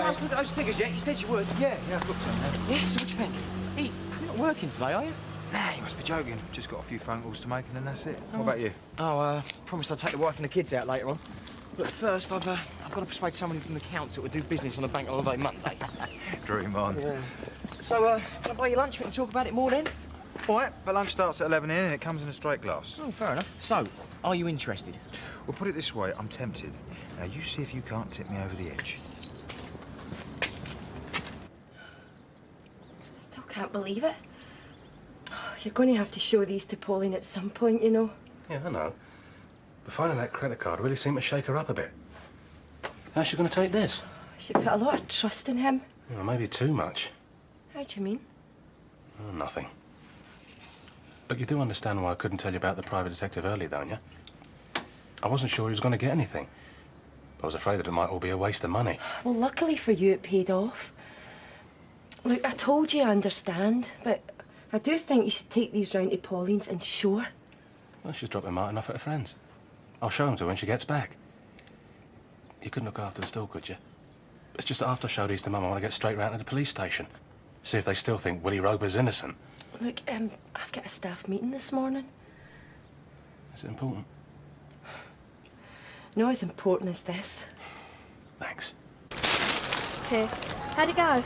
chance to look at those figures yet? You said you would. Yeah, I've got some now. Yeah, so what do you think? Hey, you're not working today, are you? Nah, you must be joking. Just got a few phone calls to make and then that's it. What about you? Oh, promised I'd take the wife and the kids out later on. But first, I've got to persuade someone from the council to do business on a bank holiday Monday. Dream on. Yeah. So, can I buy you lunch? We can talk about it more then? All right, but lunch starts at 11 and it comes in a straight glass. Oh, fair enough. So, are you interested? Well, put it this way, I'm tempted. Now, you see if you can't tip me over the edge. Still can't believe it. You're going to have to show these to Pauline at some point, you know. Yeah, I know. But finding that credit card really seemed to shake her up a bit. How's she going to take this? She put a lot of trust in him. Yeah, maybe too much. How do you mean? Oh, nothing. Look, you do understand why I couldn't tell you about the private detective early, don't you? I wasn't sure he was going to get anything. I was afraid that it might all be a waste of money. Well, luckily for you, it paid off. Look, I told you I understand, but I do think you should take these round to Pauline's and show her. Well, she's dropping Martin off at her friend's. I'll show him to her when she gets back. You couldn't look after the store, could you? It's just that after I showed these to Mum, I want to get straight round to the police station. See if they still think Willie Roper's innocent. Look, I've got a staff meeting this morning. Is it important? Not as important as this. Thanks. Cheers. How'd it go?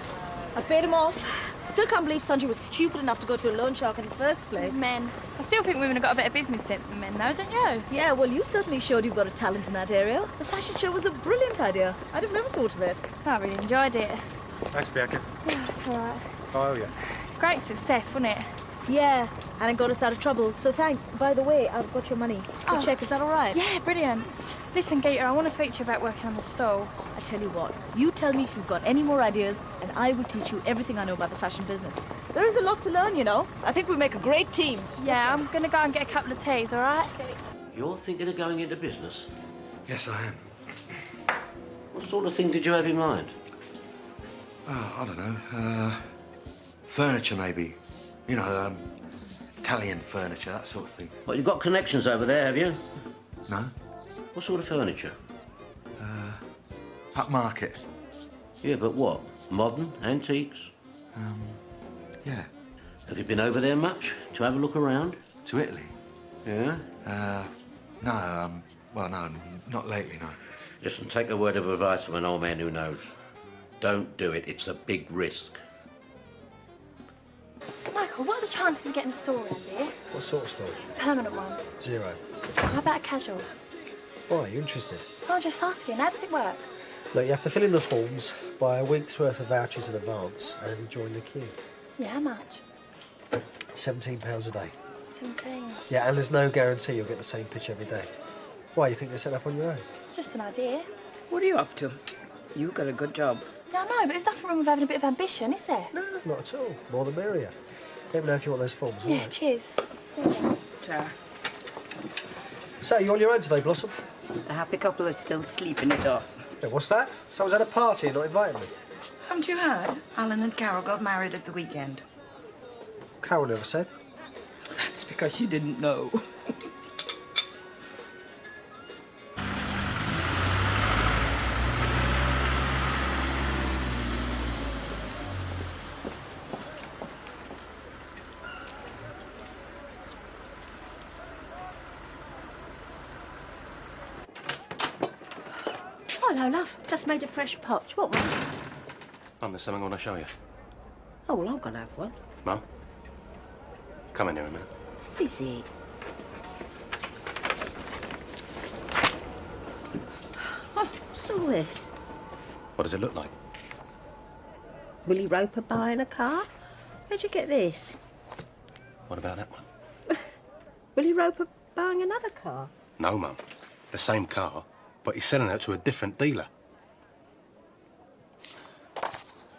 I paid him off. Still can't believe Sanjay was stupid enough to go to a loan shark in the first place. Men. I still think women have got a bit of business sense than men, though, don't you? Yeah, well, you certainly showed you've got a talent in that area. The fashion show was a brilliant idea. I'd have never thought of it. I really enjoyed it. Thanks, Bianca. Yeah, it's all right. Oh, yeah. It's great success, wasn't it? Yeah, and it got us out of trouble, so thanks. By the way, I've got your money. So check, is that all right? Yeah, brilliant. Listen, Gator, I want to speak to you about working on the stall. I tell you what, you tell me if you've got any more ideas, and I will teach you everything I know about the fashion business. There is a lot to learn, you know. I think we make a great team. Yeah, I'm going to go and get a couple of teas, all right? Okay. You're thinking of going into business? Yes, I am. What sort of thing did you have in mind? I don't know. Furniture, maybe. You know, Italian furniture, that sort of thing. Well, you've got connections over there, have you? No? What sort of furniture? Upmarket. Yeah, but what? Modern? Antiques? Yeah. Have you been over there much to have a look around? To Italy? Yeah? No, well, no, not lately, no. Listen, take a word of advice from an old man who knows. Don't do it. It's a big risk. Michael, what are the chances of getting a stall around here? What sort of store? Permanent one. 0. How about a casual? Why, are you interested? I'm just asking, how does it work? Look, you have to fill in the forms, buy a week's worth of vouchers in advance and join the queue. Yeah, how much? £17 a day. 17. Yeah, and there's no guarantee you'll get the same pitch every day. Why, you think they're set up on your own? Just an idea. What are you up to? You got a good job. Yeah, I know, but there's nothing wrong with having a bit of ambition, is there? No, not at all. More the merrier. Let me know if you want those forms. Yeah, all right? cheers. Ta. So, you on your own today, Blossom? The happy couple are still sleeping it off. Yeah, what's that? Someone's had a party and not invited me. Haven't you heard? Alan and Carol got married at the weekend. Carol never said. That's because she didn't know. Hello, love. Just made a fresh pot. What one? Mum, there's something I want to show you. Oh, well, I'm going to have one. Mum? Come in here a minute. Is it? Oh, what's all this? What does it look like? Willie Roper buying a car? Where'd you get this? What about that one? Willie Roper buying another car? No, Mum. The same car, but he's selling it to a different dealer.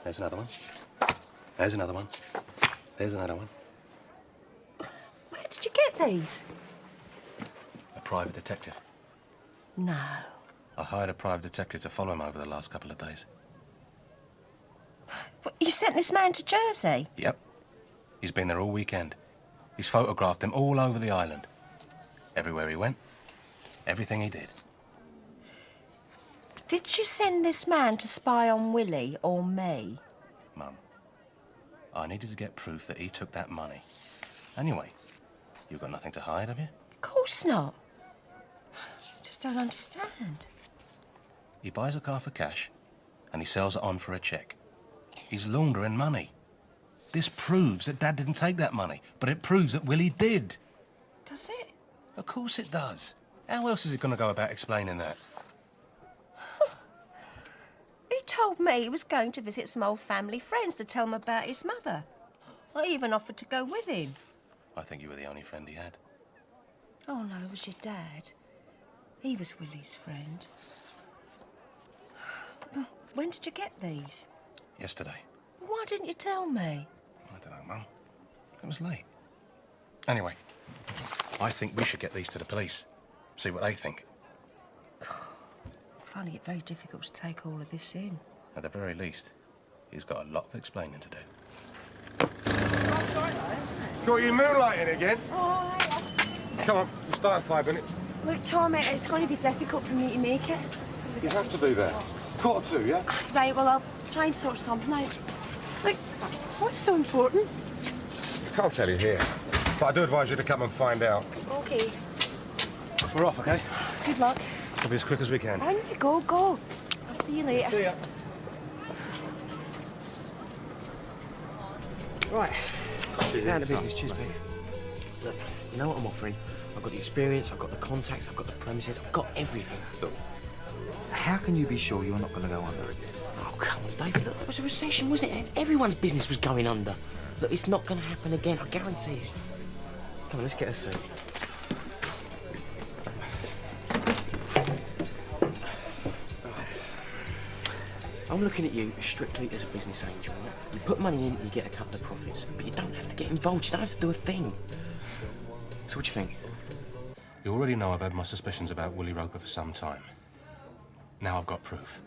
There's another one. There's another one. There's another one. Where did you get these? A private detective. No. I hired a private detective to follow him over the last couple of days. What, you sent this man to Jersey? Yep. He's been there all weekend. He's photographed him all over the island. Everywhere he went, everything he did. Did you send this man to spy on Willie or me? Mum, I needed to get proof that he took that money. Anyway, you've got nothing to hide, have you? Of course not. Just don't understand. He buys a car for cash, and he sells it on for a cheque. He's laundering money. This proves that Dad didn't take that money, but it proves that Willie did. Does it? Of course it does. How else is it going to go about explaining that? He told me he was going to visit some old family friends to tell them about his mother. I even offered to go with him. I think you were the only friend he had. Oh, no, it was your dad. He was Willie's friend. When did you get these? Yesterday. Why didn't you tell me? I don't know, Mum. It was late. Anyway, I think we should get these to the police. See what they think. I'm finding it very difficult to take all of this in. At the very least, he's got a lot of explaining to do. Got you moonlighting again? Oh, Come on, we'll start in 5 minutes. look, Tom, it's going to be difficult for me to make it. You have to be there. 1:45, yeah? Right, well, I'll try and sort something out. Look, what's so important? I can't tell you here, but I do advise you to come and find out. OK. We're off, OK? Good luck. We'll be as quick as we can. On you go, go. I'll see you later. See ya. Right. Down to business. Cheers, mate. Look, you know what I'm offering? I've got the experience, I've got the contacts, I've got the premises, I've got everything. Look, how can you be sure you're not going to go under it? Oh, come on, David. Look, that was a recession, wasn't it? Everyone's business was going under. Look, it's not going to happen again, I guarantee it. Come on, let's get a seat. I'm looking at you strictly as a business angel, right? You put money in, you get a cut of the profits. But you don't have to get involved, you don't have to do a thing. So what do you think? You already know I've had my suspicions about Willie Roper for some time. Now I've got proof.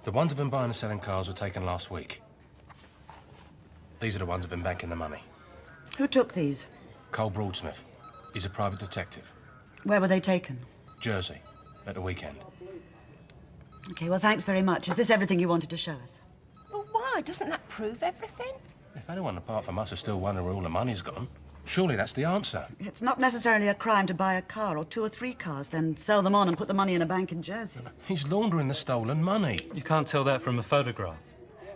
The ones of him buying and selling cars were taken last week. These are the ones of him banking the money. Who took these? Cole Broadsmith. He's a private detective. Where were they taken? Jersey, at the weekend. OK, well, thanks very much. Is this everything you wanted to show us? Well, why? Doesn't that prove everything? If anyone apart from us is still wondering where all the money's gone, surely that's the answer. It's not necessarily a crime to buy a car or 2 or 3 cars, then sell them on and put the money in a bank in Jersey. He's laundering the stolen money. You can't tell that from a photograph.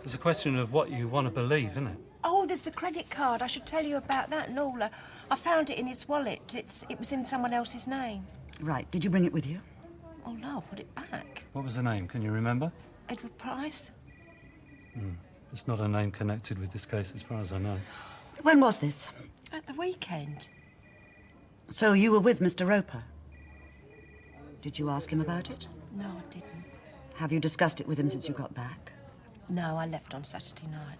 It's a question of what you want to believe, isn't it? Oh, there's the credit card. I should tell you about that, Nola. I found it in his wallet. It was in someone else's name. Right. Did you bring it with you? Oh, no, put it back. What was the name? Can you remember? Edward Price. It's not a name connected with this case, as far as I know. When was this? At the weekend. So you were with Mr. Roper? Did you ask him about it? No, I didn't. Have you discussed it with him since you got back? No, I left on Saturday night.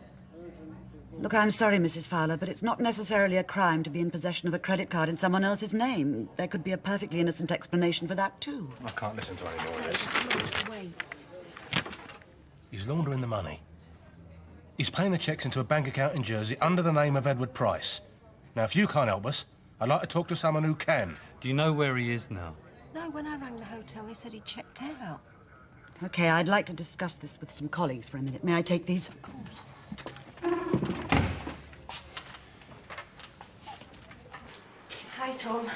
Look, I'm sorry, Mrs. Fowler, but it's not necessarily a crime to be in possession of a credit card in someone else's name. There could be a perfectly innocent explanation for that, too. I can't listen to any more of this. Wait. He's laundering the money. He's paying the cheques into a bank account in Jersey under the name of Edward Price. Now, if you can't help us, I'd like to talk to someone who can. Do you know where he is now? No, when I rang the hotel, they said he checked out. OK, I'd like to discuss this with some colleagues for a minute. May I take these? Of course. Hi, Tom.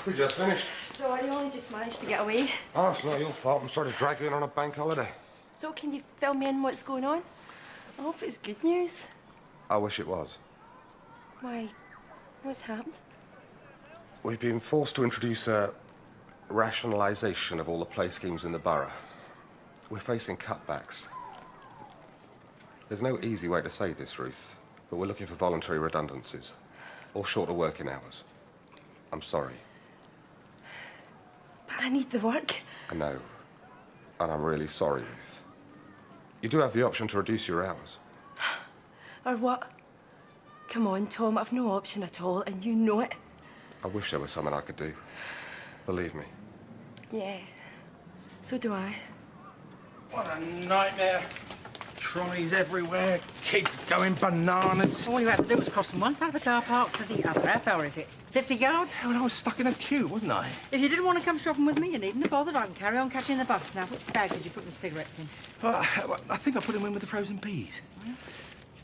We just finished. Sorry, I only just managed to get away. Oh, it's not your fault. I'm sorry to drag you in on a bank holiday. So can you fill me in what's going on? I hope it's good news. I wish it was. Why? What's happened? We've been forced to introduce a rationalisation of all the play schemes in the borough. We're facing cutbacks. There's no easy way to say this, Ruth, but we're looking for voluntary redundancies or shorter working hours. I'm sorry. But I need the work. I know. And I'm really sorry, Ruth. You do have the option to reduce your hours. Or what? Come on, Tom, I've no option at all, and you know it. I wish there was something I could do. Believe me. Yeah. So do I. What a nightmare. Trolleys everywhere, kids going bananas. All you had to do was cross from one side of the car park to the other. How far is it? 50 yards? Yeah, well, I was stuck in a queue, wasn't I? If you didn't want to come shopping with me, you needn't have bothered. I can carry on catching the bus now. Which bag did you put the cigarettes in? Well, I think I put them in with the frozen peas.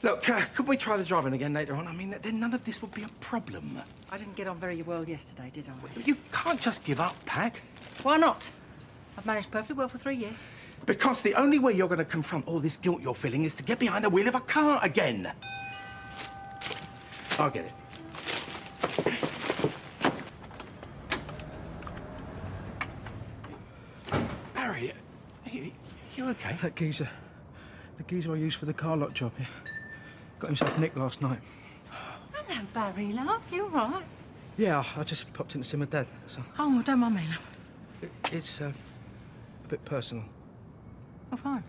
Look, could we try the driving again later on? I mean, then none of this would be a problem. I didn't get on very well yesterday, did I? You can't just give up, Pat. Why not? I've managed perfectly well for 3 years. Because the only way you're going to confront all this guilt you're feeling is to get behind the wheel of a car again. I'll get it. Barry, you okay? That geezer. The geezer I used for the car lot job, yeah. Got himself nicked last night. Hello, Barry, love. You all right? Yeah, I just popped in to see my dad, so... Oh, don't mind me, love. It's, a bit personal. Oh, fine.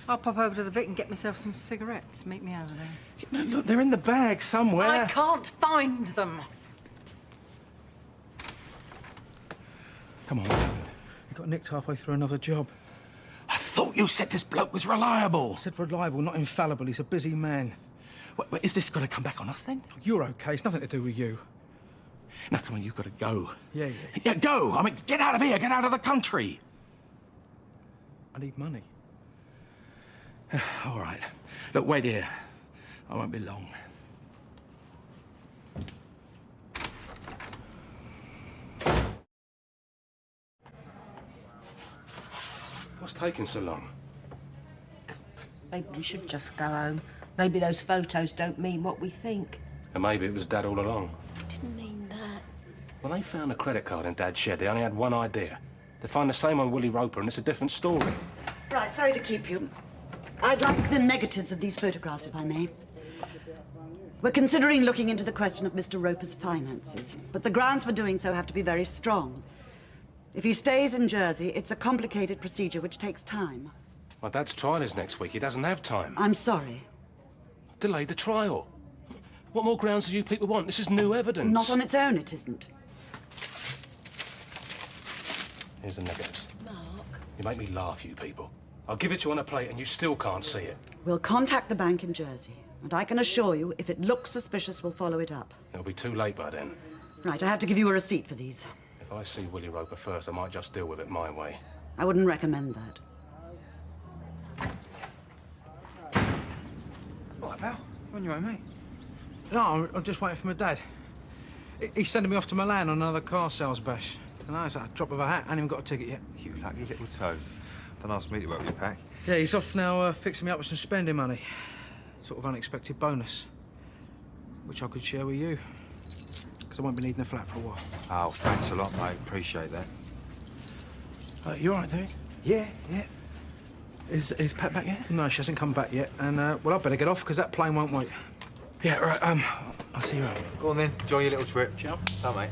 I'll pop over to the Vic and get myself some cigarettes. Meet me over there. Look, they're in the bag somewhere. I can't find them. Come on. He got nicked halfway through another job. I thought you said this bloke was reliable. I said reliable, not infallible. He's a busy man. Wait, is this going to come back on us, then? You're okay. It's nothing to do with you. Now, come on, you've got to go. Yeah. Yeah, go! I mean, get out of here. Get out of the country. I need money. All right. Look, wait here. I won't be long. What's taking so long? Maybe we should just go home. Maybe those photos don't mean what we think. And maybe it was Dad all along. I didn't mean that. When they found a credit card in Dad's shed, they only had one idea. They find the same on Willie Roper, and it's a different story. Right, sorry to keep you. I'd like the negatives of these photographs, if I may. We're considering looking into the question of Mr. Roper's finances, but the grounds for doing so have to be very strong. If he stays in Jersey, it's a complicated procedure which takes time. My Dad's trial is next week. He doesn't have time. I'm sorry. Delay the trial. What more grounds do you people want? This is new evidence. Not on its own, it isn't. Here's the negatives. Mark. You make me laugh, you people. I'll give it to you on a plate and you still can't see it. We'll contact the bank in Jersey, and I can assure you, if it looks suspicious, we'll follow it up. It'll be too late by then. Right, I have to give you a receipt for these. If I see Willie Roper first, I might just deal with it my way. I wouldn't recommend that. All right, pal. On your own, mate. No, I'm just waiting for my dad. He's sending me off to Milan on another car sales bash. And it's a drop of a hat. I ain't even got a ticket yet. You lucky little toad. Don't ask me to help you pack. Yeah, he's off now fixing me up with some spending money. Sort of unexpected bonus. Which I could share with you. Because I won't be needing a flat for a while. Oh, thanks a lot, mate. Appreciate that. You all right, Derek? Yeah. Is Pat back yet? No, she hasn't come back yet. And, well, I'd better get off, because that plane won't wait. Yeah, right, I'll see you around. Go on then. Enjoy your little trip. Ciao. Bye, mate.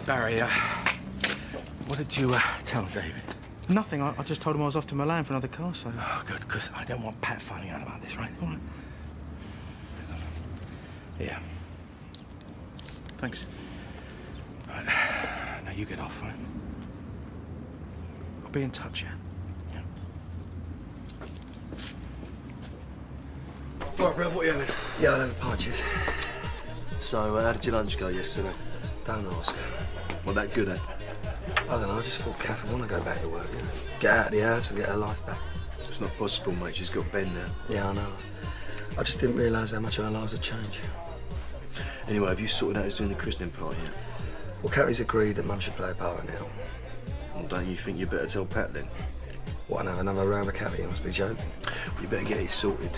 Barry, what did you tell David? Nothing. I just told him I was off to Milan for another car sale. Oh, good, because I don't want Pat finding out about this, right? All right. Yeah. Thanks. Right. Now you get off, right? I'll be in touch, yeah? All right, bruv, what are you having? Yeah, I'll have a pint, cheers. So, how did your lunch go yesterday? Don't ask. What, that good, eh? I don't know, I just thought Kath would want to go back to work, you know? Get out of the house and get her life back. It's not possible, mate. She's got Ben now. Yeah, I know. I just didn't realise how much our lives had changed. Anyway, have you sorted out who's doing the christening party yet? Well, Kathy's agreed that Mum should play a part in it. Well, don't you think you better tell Pat then? What, another round with Kathy? You must be joking. Well, you better get it sorted.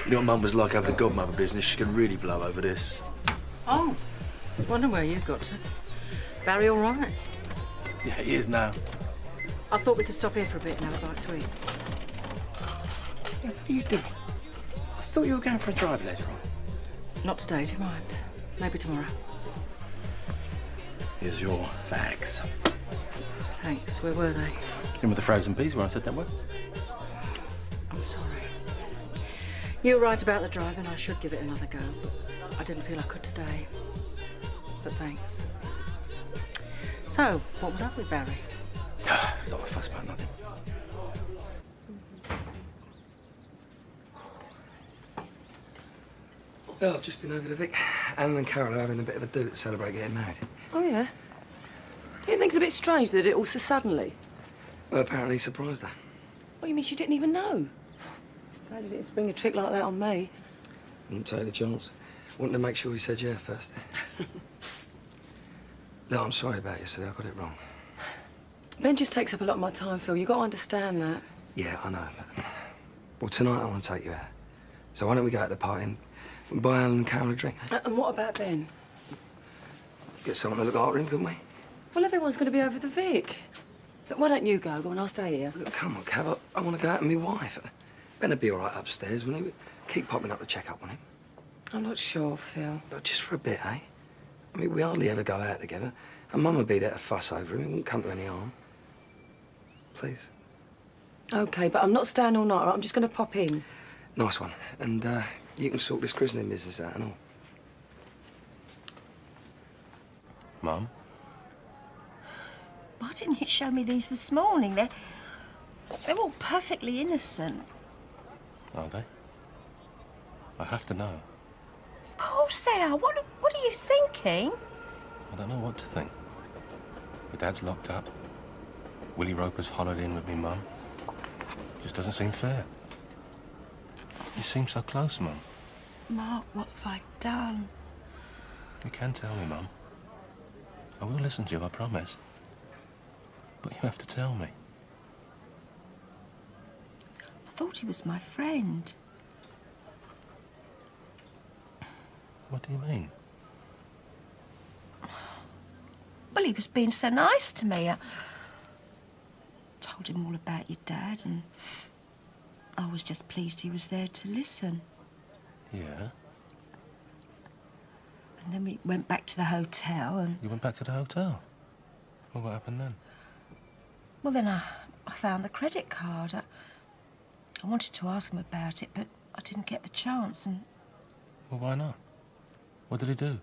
You know what Mum was like over the godmother business? She could really blow over this. Oh, I was wondering where you've got to. Barry all right? Yeah, he is now. I thought we could stop here for a bit and have a bite to eat. What are you doing? I thought you were going for a drive later on. Not today, do you mind? Maybe tomorrow. Here's your fags. Thanks. Where were they? In with the frozen peas where I said that were. I'm sorry. You were right about the driving. I should give it another go, but I didn't feel I could today. But thanks. So, what was up with Barry? Not a fuss about nothing. Oh, I've just been over to Vic. Alan and Carol are having a bit of a do to celebrate getting married. Oh, yeah? Don't you think it's a bit strange that it all so suddenly? Well, apparently he surprised her. What, you mean she didn't even know? Glad you didn't spring a trick like that on me. Wouldn't take the chance. Wanted to make sure he said yeah first. Look, I'm sorry about yesterday. I got it wrong. Ben just takes up a lot of my time, Phil. You got to understand that. Yeah, I know. But... Well, tonight I want to take you out. So why don't we go out to the party and we can buy Alan and Carol a drink? And what about Ben? Get someone to look after him, couldn't we? Well, everyone's going to be over the Vic. Look, why don't you go? Go on, I'll stay here. Look, come on, Cav. I want to go out with my wife. Ben would be all right upstairs, wouldn't he? Keep popping up to check up on him. I'm not sure, Phil. But just for a bit, eh? I mean, we hardly ever go out together. And Mum would be there to fuss over him. It wouldn't come to any harm. Please. OK, but I'm not staying all night, right? I'm just going to pop in. Nice one. And you can sort this christening business out and all. Mum? Why didn't you show me these this morning? They're all perfectly innocent. Are they? I have to know. Of course they are. What are you thinking? I don't know what to think. My dad's locked up. Willie Roper's hollered in with me mum. Just doesn't seem fair. You seem so close, Mum. Mark, what have I done? You can tell me, Mum. I will listen to you, I promise. But you have to tell me. I thought he was my friend. What do you mean? Well, he was being so nice to me. I told him all about your dad, and I was just pleased he was there to listen. Yeah? And then we went back to the hotel, and... You went back to the hotel? Well, what happened then? Well, then I found the credit card. I wanted to ask him about it, but I didn't get the chance, and... Well, why not? What did he do?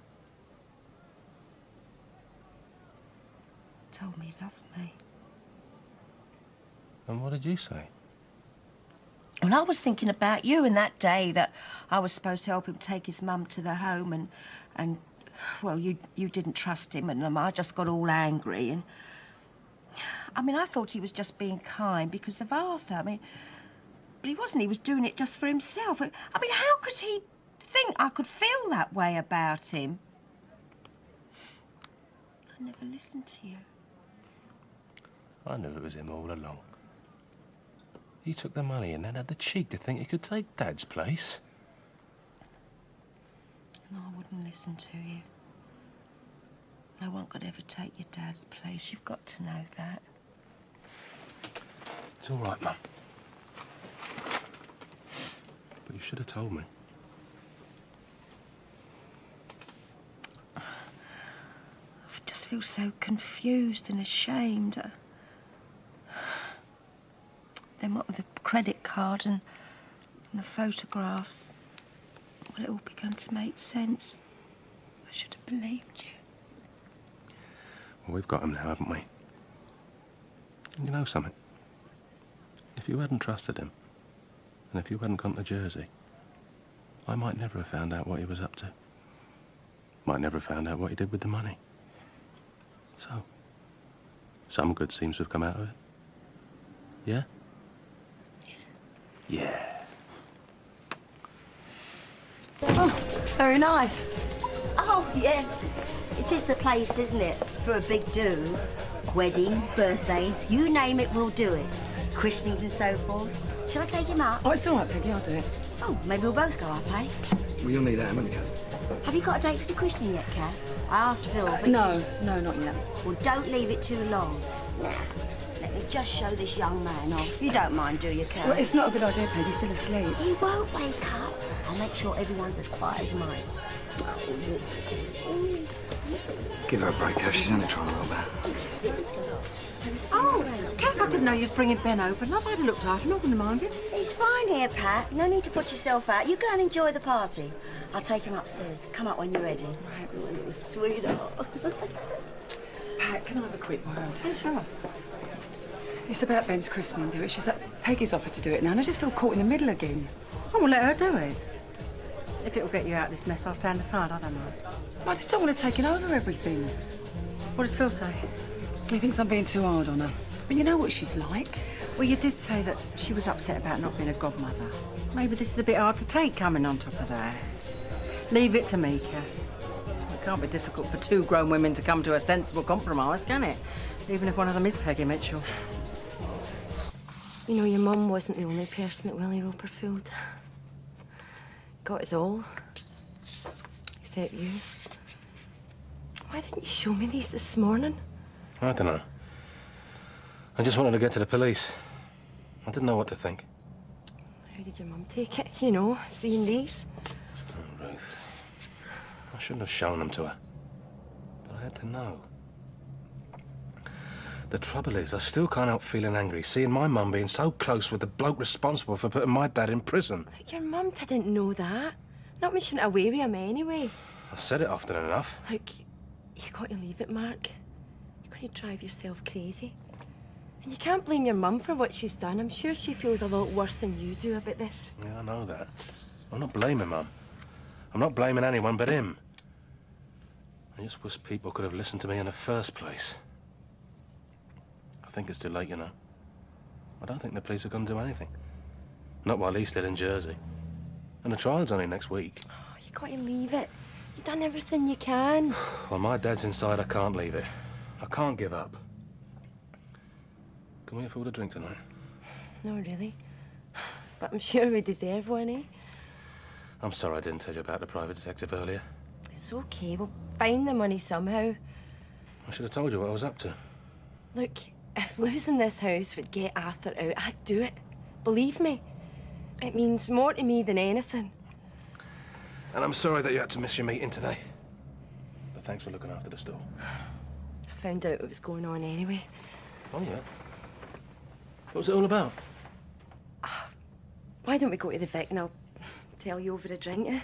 Told me he loved me. And what did you say? Well, I was thinking about you and that day that I was supposed to help him take his mum to the home, and well, you didn't trust him, and I just got all angry, and... I mean, I thought he was just being kind because of Arthur. I mean, but he wasn't. He was doing it just for himself. I mean, how could he think I could feel that way about him? I never listened to you. I knew it was him all along. He took the money and then had the cheek to think he could take Dad's place. And I wouldn't listen to you. No one could ever take your dad's place. You've got to know that. It's all right, Mum. But you should have told me. I just feel so confused and ashamed. Then what with the credit card and the photographs, well, it all began to make sense. I should have believed you. Well, we've got him now, haven't we? And you know something? If you hadn't trusted him, and if you hadn't come to Jersey, I might never have found out what he was up to. Might never have found out what he did with the money. So, some good seems to have come out of it. Yeah? Yeah. Oh, very nice. Oh, yes. It is the place, isn't it, for a big do? Weddings, birthdays, you name it, we'll do it. Christenings and so forth. Shall I take him up? Oh, it's all right, Peggy, I'll do it. Oh, maybe we'll both go up, eh? Well, you'll need that, haven't you, Kath? Have you got a date for the christening yet, Kath? I asked Phil, but... No, not yet. Well, don't leave it too long. Now, let me just show this young man off. You don't mind, do you, Kath? Well, it's not a good idea, Peggy. He's still asleep. He won't wake up. I'll make sure everyone's as quiet as mice. Give her a break, Kath. She's only trying to roll back. Oh, Kath, I didn't know you was bringing Ben over. Love, I'd have looked after him. I wouldn't have minded. He's fine here, Pat. No need to put yourself out. You go and enjoy the party. I'll take him upstairs. Come up when you're ready. Right, my little sweetheart. Pat, can I have a quick word? Yeah, sure. It's about Ben's christening, do it? She's like, Peggy's offered to do it now, and I just feel caught in the middle again. Oh, well, let her do it. If it'll get you out of this mess, I'll stand aside. I don't mind. I just don't want to take over everything. What does Phil say? He thinks I'm being too hard on her. But you know what she's like. Well, you did say that she was upset about not being a godmother. Maybe this is a bit hard to take coming on top of that. Leave it to me, Kath. It can't be difficult for two grown women to come to a sensible compromise, can it? Even if one of them is Peggy Mitchell. You know, your mum wasn't the only person that Willie Roper fooled. Got us all. Except you. Why didn't you show me these this morning? I don't know. I just wanted to get to the police. I didn't know what to think. How did your mum take it, you know, seeing these? Oh, Ruth. I shouldn't have shown them to her. But I had to know. The trouble is, I still can't help feeling angry, seeing my mum being so close with the bloke responsible for putting my dad in prison. Like, your mum didn't know that. Not wishing it away with him anyway. I said it often enough. Look, you got to leave it, Mark. You're going to drive yourself crazy. And you can't blame your mum for what she's done. I'm sure she feels a lot worse than you do about this. Yeah, I know that. I'm not blaming Mum. I'm not blaming anyone but him. I just wish people could have listened to me in the first place. I think it's too late, you know. I don't think the police are going to do anything. Not while he's still in Jersey. And the trial's only next week. Oh, you got to leave it. You've done everything you can. While my dad's inside, I can't leave it. I can't give up. Can we afford a drink tonight? No, really. But I'm sure we deserve one, eh? I'm sorry I didn't tell you about the private detective earlier. It's okay. We'll find the money somehow. I should have told you what I was up to. Look, if losing this house would get Arthur out, I'd do it. Believe me. It means more to me than anything. And I'm sorry that you had to miss your meeting today. But thanks for looking after the store. I found out what was going on anyway. Oh, yeah? What was it all about? Why don't we go to the Vic and I'll tell you over a drink, eh?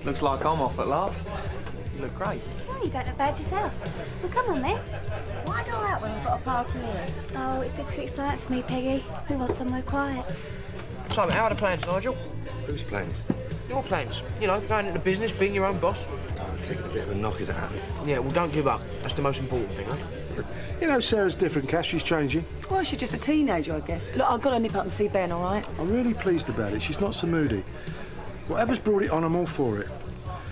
Looks like I'm off at last. You look great. Oh, you don't look bad yourself. Well, come on then. Why go out when we've got a party here? Oh, it's a bit too exciting for me, Peggy. We want somewhere quiet. So, how are the plans, Nigel? Whose plans? Your plans. You know, going into business, being your own boss. I'm taking a bit of a knock as it happens. Yeah, well, don't give up. That's the most important thing, huh? You know, Sarah's different, Cass. She's changing. Well, she's just a teenager, I guess. Look, I've got to nip up and see Ben, all right? I'm really pleased about it. She's not so moody. Whatever's brought it on, I'm all for it.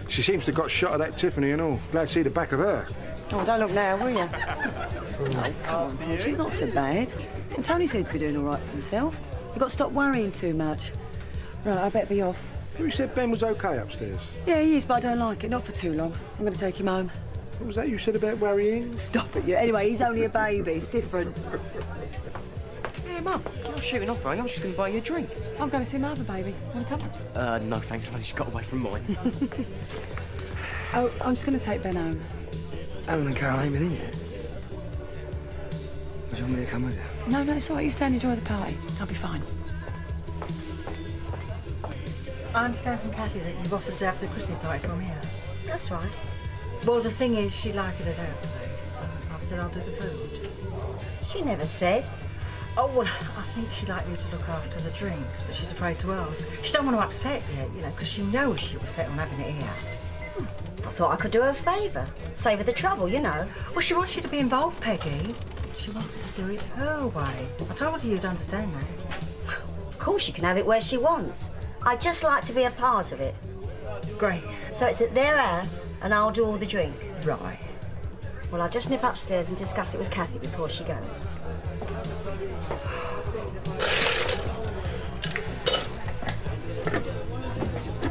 She seems to have got shot of that Tiffany and all. Glad to see the back of her. Oh, don't look now, will you? Oh, come on, Ted. She's not so bad. And Tony seems to be doing all right for himself. You've got to stop worrying too much. Right, I better be off. You said Ben was OK upstairs. Yeah, he is, but I don't like it. Not for too long. I'm going to take him home. What was that you said about worrying? Stop it, you. Anyway, he's only a baby. It's different. Hey, Mum, you're not shooting off, are you? I'm just going to buy you a drink. I'm going to see my other baby. Want to come? No, thanks. I've only just got away from mine. Oh, I'm just going to take Ben home. Alan and Carol ain't been in yet. Would you want me to come with you? No, it's all right. You stay and enjoy the party. I'll be fine. I understand from Kathy that you've offered to have the christening party from here. That's right. Well, the thing is, she'd like it at her place. I've said I'll do the food. She never said. Oh, well, I think she'd like you to look after the drinks, but she's afraid to ask. She don't want to upset you, because she knows she was set on having it here. I thought I could do her a favour. Save her the trouble, you know. Well, she wants you to be involved, Peggy. She wants to do it her way. I told her you'd understand that. Of course she can have it where she wants. I'd just like to be a part of it. Great. So it's at their house, and I'll do all the drink. Right. Well, I'll just nip upstairs and discuss it with Kathy before she goes.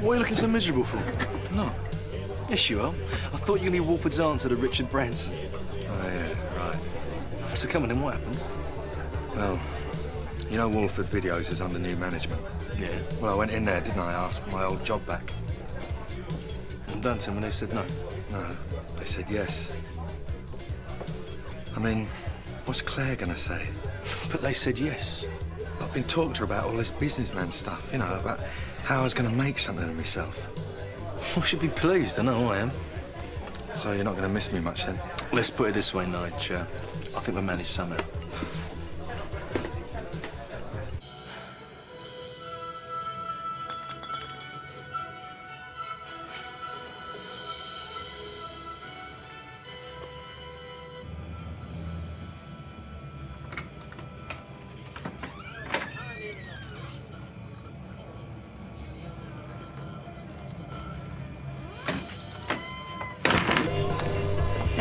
Why are you looking so miserable for? No. Yes, you are. I thought you were going to be Wolford's answer to Richard Branson. Oh, yeah, right. So come on, then what happened? Well, you know Wolford Videos is under new management. Yeah. Well, I went in there, didn't I, ask for my old job back. And done to them, and they said no. No, they said yes. I mean, what's Claire going to say? But they said yes. I've been talking to her about all this businessman stuff, you know, about how I was going to make something of myself. I should be pleased, I know I am. So you're not going to miss me much then? Let's put it this way, Nige. I think we'll manage somehow.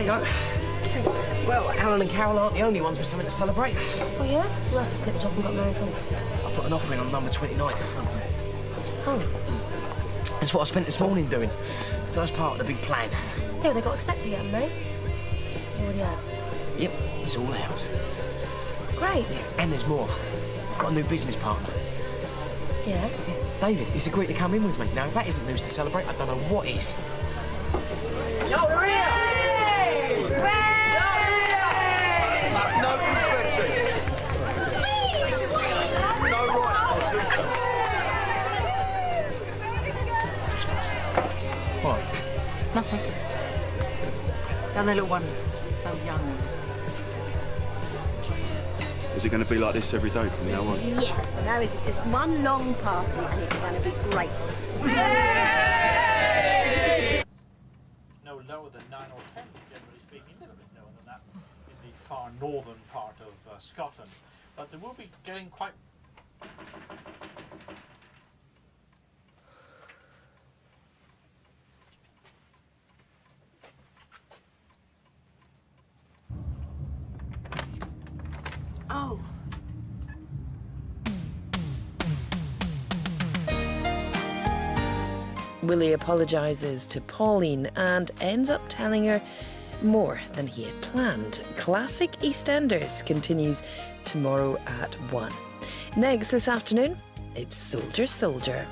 go. Thanks. Well, Alan and Carol aren't the only ones with something to celebrate. Oh, yeah? Who else has slipped off and got married? I put an offer in on number 29. Oh. That's what I spent this morning doing. First part of the big plan. Yeah, they got accepted yet, haven't they? Oh, yeah. Yep, it's all ours. Great. And there's more. I've got a new business partner. Yeah? David, he's agreed to come in with me. Now, if that isn't news to celebrate, I don't know what is. Yo, they're here! No confetti. No rice, Boston. What? Nothing. Don't they look wonderful? So young. Is it going to be like this every day from now on? Yeah, so now it's just one long party and it's going to be great. No lower than 9 or 10, generally speaking, a little bit lower than that in the far northern part of Scotland. But they will be getting quite... Oh. Willie apologises to Pauline and ends up telling her more than he had planned. Classic EastEnders continues tomorrow at 1. Next this afternoon, it's Soldier Soldier.